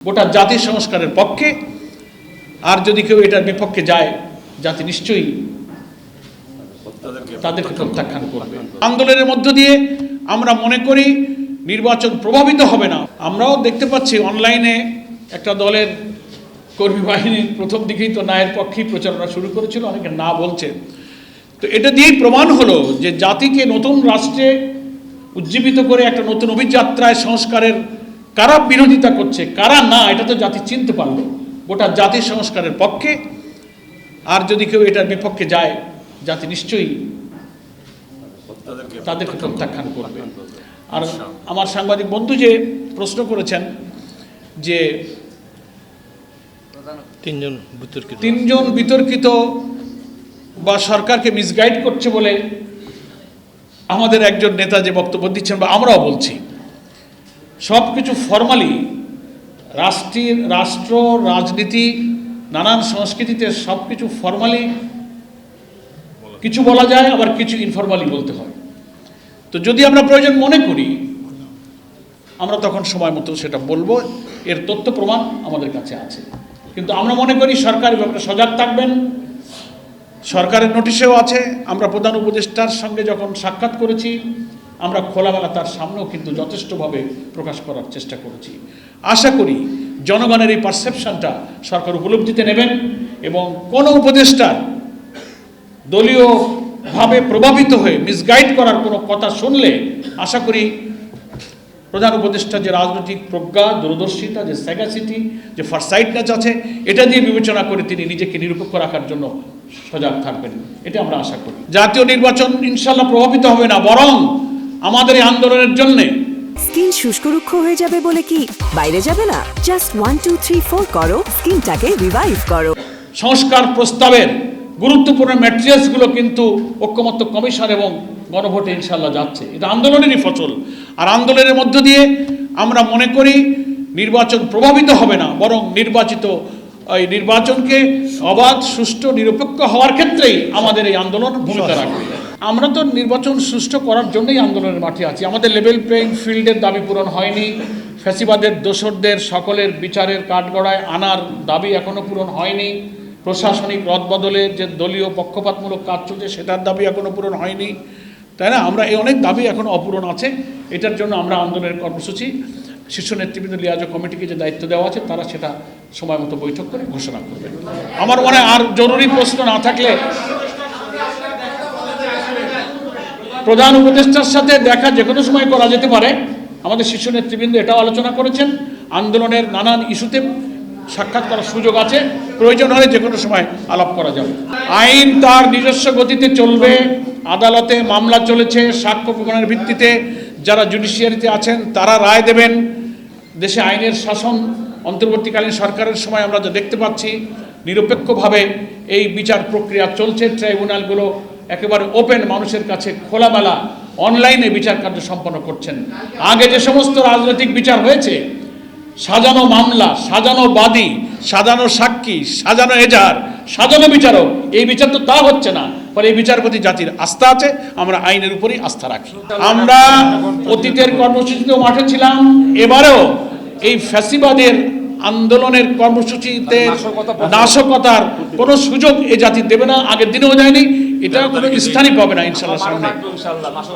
গোটা জাতি সংস্কারের পক্ষে, আর যদি কেউ এটার বিপক্ষে যায় জাতি নিশ্চয়ই তাদেরকে প্রত্যাখ্যান করবে। আন্দোলনের মধ্য দিয়ে আমরা মনে করি নির্বাচন প্রভাবিত হবে না। আমরাও দেখতে পাচ্ছি অনলাইনে একটা দলের কর্মী বাহিনী প্রথম দিকেই তো ন্যায়ের পক্ষেই প্রচারণা শুরু করেছিল, অনেকে না বলছে। তো এটা দিয়েই প্রমাণ হলো যে জাতিকে নতুন রাষ্ট্রে উজ্জীবিত করে একটা নতুন অভিযাত্রায় সংস্কারের কারা বিরোধিতা করছে, কারা না, এটা তো জাতি চিনতে পারলো। গোটা জাতি সংস্কারের পক্ষে, আর যদি কেউ এটার বিপক্ষে যায় জাতি নিশ্চয়ই তাদেরকে প্রত্যাখ্যান করবে। আর আমার সাংবাদিক বন্ধু যে প্রশ্ন করেছেন যে তিনজন বিতর্কিত বা সরকারকে মিসগাইড করছে বলে আমাদের একজন নেতা যে বক্তব্য দিচ্ছেন বা আমরাও বলছি, সব কিছু ফর্মালি রাষ্ট্র রাজনীতি নানান সংস্কৃতিতে সব কিছু ফর্মালি কিছু বলা যায়, আবার কিছু ইনফরমালি বলতে হয়। তো যদি আমরা প্রয়োজন মনে করি আমরা তখন সময় মতো সেটা বলবো, এর তথ্য প্রমাণ আমাদের কাছে আছে। কিন্তু আমরা মনে করি সরকার ব্যাপারে সজাগ থাকবেন। সরকারের নোটিশেও আছে, আমরা প্রধান উপদেষ্টার সঙ্গে যখন সাক্ষাৎ করেছি আমরা খোলামেলা তার সামনেও কিন্তু যথেষ্টভাবে প্রকাশ করার চেষ্টা করেছি। আশা করি জনগণের এই পারসেপশনটা সরকার উপলব্ধিতে নেবেন এবং কোনো উপদেষ্টার দলীয়ভাবে প্রভাবিত হয়ে মিসগাইড করার কোনো কথা শুনলে আশা করি প্রধান উপদেষ্টা যে রাজনৈতিক প্রজ্ঞা, দূরদর্শিতা, যে স্যাগাসিটি, যে ফারসাইটনেস আছে, এটা দিয়ে বিবেচনা করে তিনি নিজেকে নিরপেক্ষ রাখার জন্য সজাগ থাকবেন, এটা আমরা আশা করি। জাতীয় নির্বাচন ইনশাল্লাহ প্রভাবিত হবে না, বরং আমাদের এই আন্দোলনের জন্যে। স্কিন শুষ্ক রুক্ষ হয়ে যাবে বলে কি বাইরে যাবে না? জাস্ট 1 2 3 4 করো, স্কিনটাকে রিভাইভ করো। সংস্কার প্রস্তাবের গুরুত্বপূর্ণ ম্যাটেরিয়ালসগুলো কিন্তু ঐক্যমত্য কমিশন এবং গণভোটে ইনশাল্লাহ যাচ্ছে। এটা আন্দোলনেরই ফসল। আর আন্দোলনের মধ্য দিয়ে আমরা মনে করি নির্বাচন প্রভাবিত হবে না, বরং নির্বাচনকে অবাধ, সুষ্ঠু, নিরপেক্ষ হওয়ার ক্ষেত্রেই আমাদের এই আন্দোলন ভূমিকা রাখবে। আমরা তো নির্বাচন সুষ্ঠু করার জন্যই আন্দোলনের মাঠে আছি। আমাদের লেভেল প্লেইং ফিল্ডের দাবি পূরণ হয়নি, ফ্যাসিবাদের দোসরদের সকলের বিচারের কাঠগড়ায় আনার দাবি এখনো পূরণ হয়নি, প্রশাসনিক রদবদলে যে দলীয় পক্ষপাতমূলক কাজ চলছে সেটার দাবি এখনো পূরণ হয়নি, তাই না? আমরা এই অনেক দাবি এখনো অপূরণ আছে। এটার জন্য আমরা আন্দোলনের কর্মসূচি শীর্ষ নেতৃবৃন্দ লিয়াজো কমিটিকে যে দায়িত্ব দেওয়া আছে তারা সেটা সময় মতো বৈঠক করে ঘোষণা করবে। আমার মনে হয় আর জরুরি প্রশ্ন না থাকলে প্রধান উপদেষ্টার সাথে দেখা যে কোনো সময় করা যেতে পারে। আমাদের শীর্ষ নেতৃবৃন্দ এটাও আলোচনা করেছেন, আন্দোলনের নানান ইস্যুতে সাক্ষাৎ করার সুযোগ আছে, প্রয়োজন হলে যে কোনো সময় আলাপ করা যাবে। আইন তার নিজস্ব গতিতে চলবে, আদালতে মামলা চলেছে, সাক্ষ্য প্রমাণের ভিত্তিতে যারা জুডিশিয়ারিতে আছেন তারা রায় দেবেন। দেশে আইনের শাসন অন্তর্বর্তীকালীন সরকারের সময় আমরা যা দেখতে পাচ্ছি, নিরপেক্ষভাবে এই বিচার প্রক্রিয়া চলছে। ট্রাইব্যুনালগুলো একেবারে ওপেন, মানুষের কাছে খোলামেলা অনলাইনে বিচার কার্য সম্পন্ন করছেন। আগে যে সমস্ত রাজনৈতিক বিচার হয়েছে, সাজানো মামলা, সাজানো বাদী, সাজানো সাক্ষী, সাজানো এজাহার, সাজানো বিচারক, এই বিচার তো তা হচ্ছে না। ফলে এই বিচার প্রতি জাতির আস্থা আছে, আমরা আইনের উপরই আস্থা রাখি। আমরা অতীতের কর্মসূচিতেও মাঠে ছিলাম, এবারেও এই ফ্যাসিবাদের আন্দোলনের কর্মসূচিতে নাশকতার কোনো সুযোগ এ জাতি দেবে না, আগের দিনেও যায়নি, এটা কোনো স্থানই পাবে না ইনশাল্লাহ। সামনে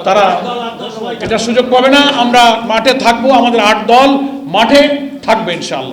তারা এটা সুযোগ পাবে না। আমরা মাঠে থাকবো, আমাদের 8 দল মাঠে থাকবে ইনশাল্লাহ।